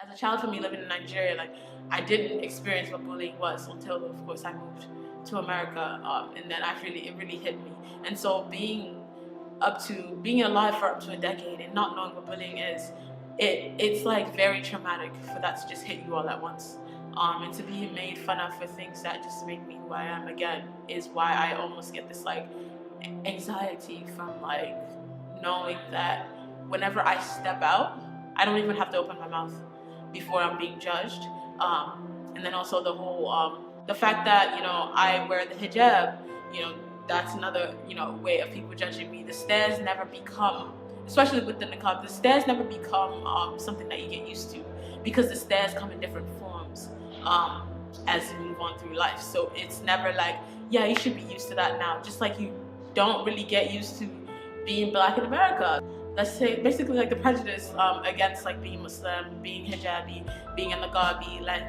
As a child, for me living in Nigeria, like I didn't experience what bullying was until, of course, I moved to America, and then it really hit me. And so being alive for up to a decade and not knowing what bullying is, it's like very traumatic for that to just hit you all at once. And to be made fun of for things that just make me who I am again is why I almost get this like anxiety from like knowing that whenever I step out, I don't even have to open my mouth before I'm being judged. And then also the fact that, I wear the hijab, that's another, way of people judging me. The stares never become, especially with the niqab, the stares never become something that you get used to, because the stares come in different forms as you move on through life. So it's never like, yeah, you should be used to that now. Just like you don't really get used to being black in America. Let's say basically like the prejudice against like being Muslim, being hijabi, being a niqabi, like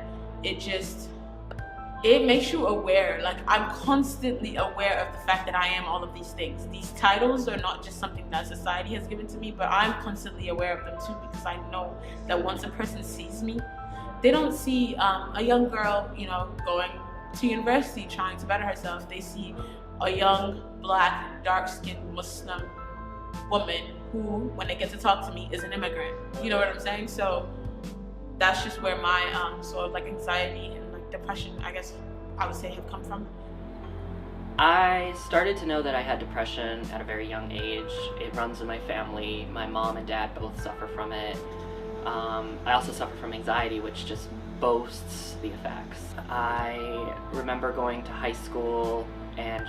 it makes you aware. Like I'm constantly aware of the fact that I am all of these things. These titles are not just something that society has given to me, but I'm constantly aware of them too, because I know that once a person sees me, they don't see a young girl, going to university trying to better herself. They see a young, black, dark-skinned Muslim woman who, when they get to talk to me, is an immigrant. You know what I'm saying? So that's just where my sort of like anxiety and like depression, I guess I would say, have come from. I started to know that I had depression at a very young age. It runs in my family. My mom and dad both suffer from it. I also suffer from anxiety, which just boasts the effects. I remember going to high school and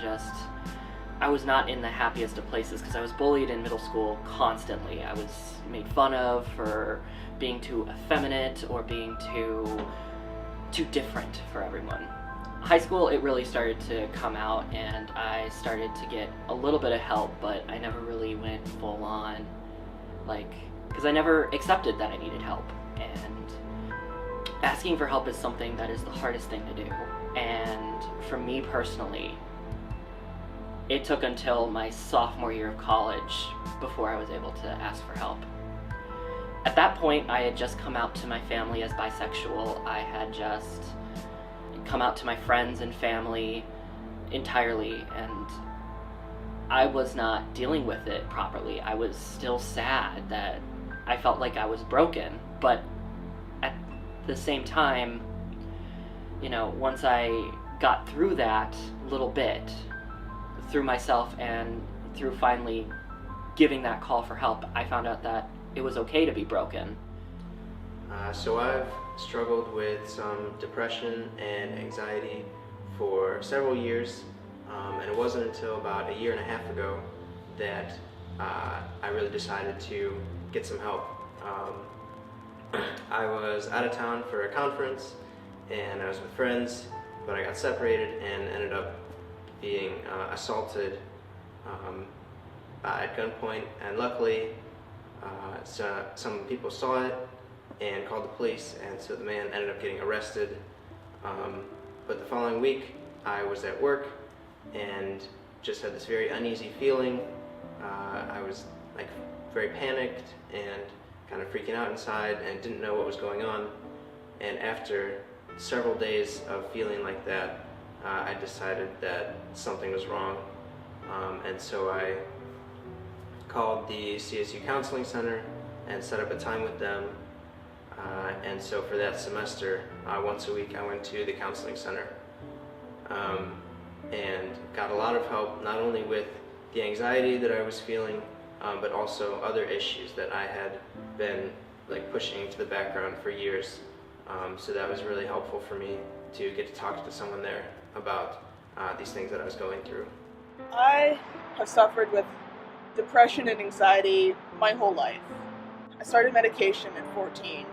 I was not in the happiest of places because I was bullied in middle school constantly. I was made fun of for being too effeminate or being too different for everyone. High school, it really started to come out and I started to get a little bit of help, but I never really went full on, because I never accepted that I needed help. And asking for help is something that is the hardest thing to do. And for me personally, it took until my sophomore year of college before I was able to ask for help. At that point, I had just come out to my family as bisexual. I had just come out to my friends and family entirely, and I was not dealing with it properly. I was still sad that I felt like I was broken, but at the same time, once I got through that little bit, through myself and through finally giving that call for help, I found out that it was okay to be broken. So I've struggled with some depression and anxiety for several years, and it wasn't until about a year and a half ago that I really decided to get some help. I was out of town for a conference and I was with friends, but I got separated and ended up being assaulted at gunpoint, and luckily some people saw it and called the police, and so the man ended up getting arrested. But the following week I was at work and just had this very uneasy feeling. I was very panicked and kind of freaking out inside and didn't know what was going on. And after several days of feeling like that, I decided that something was wrong, and so I called the CSU Counseling Center and set up a time with them, and so for that semester, once a week I went to the counseling center and got a lot of help, not only with the anxiety that I was feeling, but also other issues that I had been pushing to the background for years. So that was really helpful for me to get to talk to someone there about these things that I was going through. I have suffered with depression and anxiety my whole life. I started medication at 14,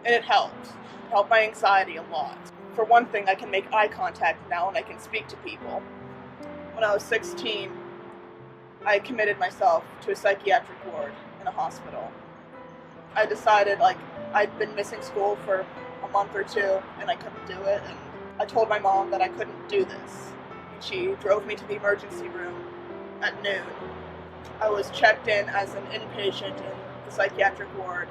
and it helped. It helped my anxiety a lot. For one thing, I can make eye contact now and I can speak to people. When I was 16, I committed myself to a psychiatric ward in a hospital. I decided I'd been missing school for a month or two and I couldn't do it, and I told my mom that I couldn't do this. She drove me to the emergency room at noon. I was checked in as an inpatient in the psychiatric ward,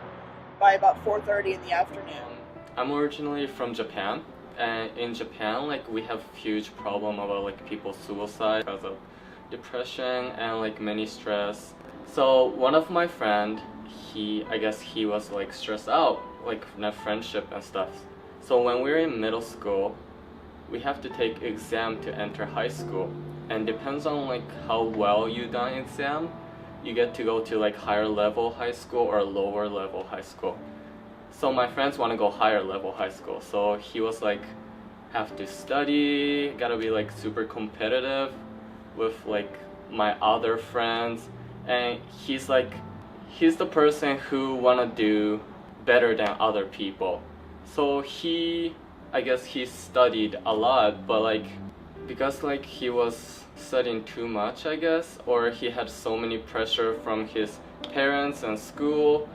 by about 4:30 in the afternoon. I'm originally from Japan, and in Japan, like, we have huge problem about like people's suicide because of depression and like many stress. So one of my friend, I guess he was like stressed out, like in a friendship and stuff. So when we were in middle school, we have to take exam to enter high school, and depends on like how well you done exam, you get to go to like higher level high school or lower level high school. So my friends want to go higher level high school, so he was like, have to study, gotta be like super competitive with like my other friends, and he's the person who wanna do better than other people. So I guess he studied a lot, but like because like he was studying too much, I guess, or he had so many pressure from his parents and school,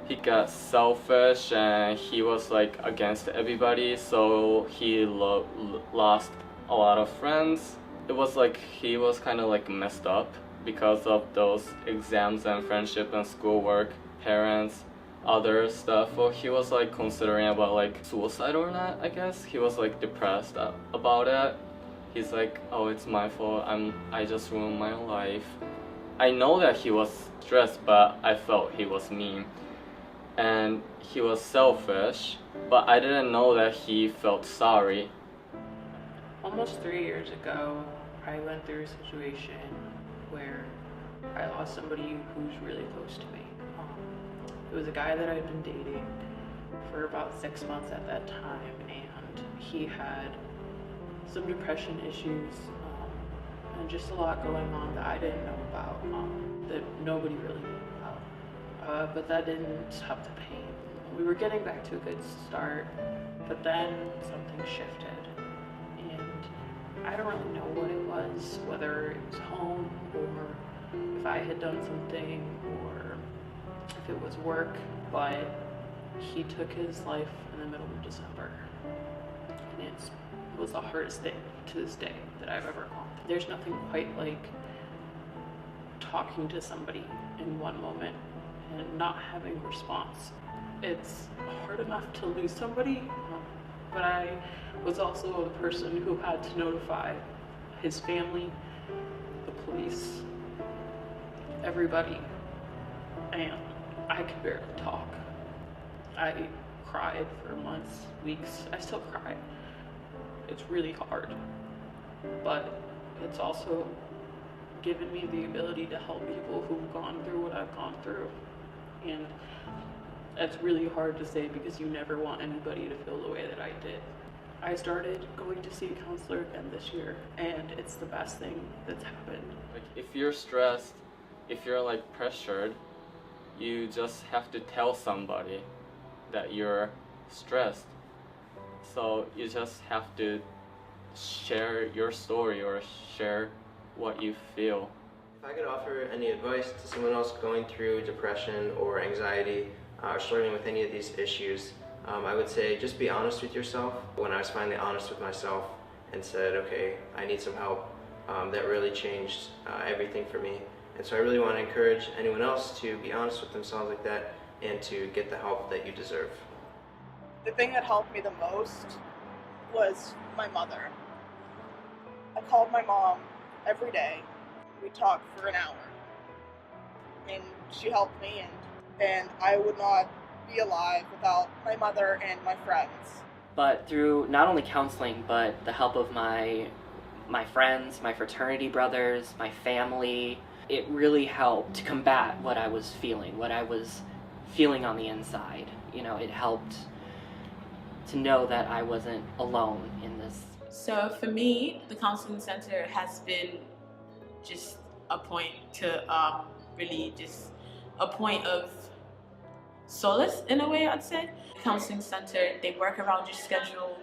he got selfish and he was like against everybody, so he lost a lot of friends. It was like he was kind of like messed up because of those exams and friendship and schoolwork, parents, other stuff. Well, he was like considering about like suicide or not, I guess. He was like depressed about it. He's like, oh, it's my fault, I just ruined my life. I know that he was stressed, but I felt he was mean. And he was selfish, but I didn't know that he felt sorry. Almost 3 years ago, I went through a situation where I lost somebody who's really close to me. It was a guy that I'd been dating for about 6 months at that time, and he had some depression issues and just a lot going on that I didn't know about, that nobody really knew about. But that didn't stop the pain. We were getting back to a good start, but then something shifted, and I don't really know what it was, whether it was home or if I had done something or if it was work, but he took his life in the middle of December, and it was the hardest thing to this day that I've ever gone through. There's nothing quite like talking to somebody in one moment and not having a response. It's hard enough to lose somebody, but I was also a person who had to notify his family, the police, everybody, and I could barely talk. I cried for months, weeks. I still cry. It's really hard, but it's also given me the ability to help people who've gone through what I've gone through. And that's really hard to say because you never want anybody to feel the way that I did. I started going to see a counselor again this year, and it's the best thing that's happened. Like if you're stressed, if you're like pressured, you just have to tell somebody that you're stressed. So you just have to share your story or share what you feel. If I could offer any advice to someone else going through depression or anxiety or struggling with any of these issues, I would say just be honest with yourself. When I was finally honest with myself and said, okay, I need some help, that really changed everything for me. And so I really want to encourage anyone else to be honest with themselves like that and to get the help that you deserve. The thing that helped me the most was my mother. I called my mom every day. We talked for an hour, and she helped me, and I would not be alive without my mother and my friends. But through not only counseling, but the help of my friends, my fraternity brothers, my family, it really helped to combat what I was feeling on the inside. You know, it helped to know that I wasn't alone in this. So for me, the counseling center has been just a point to really just a point of solace in a way, I'd say. Counseling center, they work around your schedule.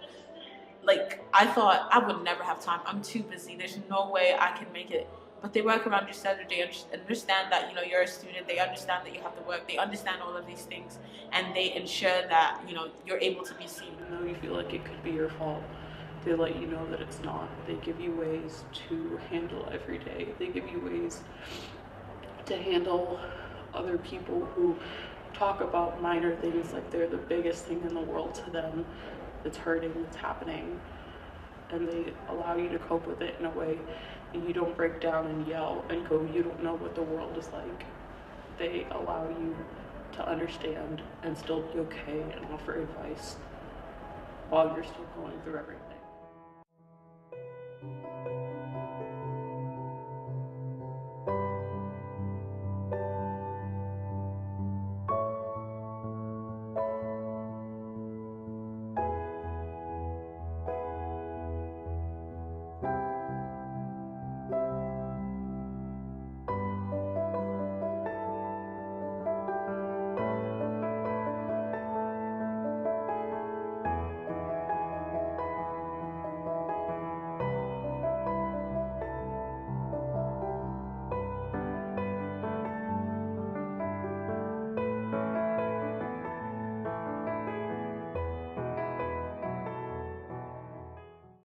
Like, I thought I would never have time. I'm too busy. There's no way I can make it. But they work around your schedule. They understand that, you know, you're a student. They understand that you have to work. They understand all of these things. And they ensure that, you know, you're able to be seen. Even though you feel like it could be your fault, they let you know that it's not. They give you ways to handle every day. They give you ways to handle other people who talk about minor things like they're the biggest thing in the world to them that's hurting, that's happening, and they allow you to cope with it in a way that you don't break down and yell and go, you don't know what the world is like. They allow you to understand and still be okay and offer advice while you're still going through everything.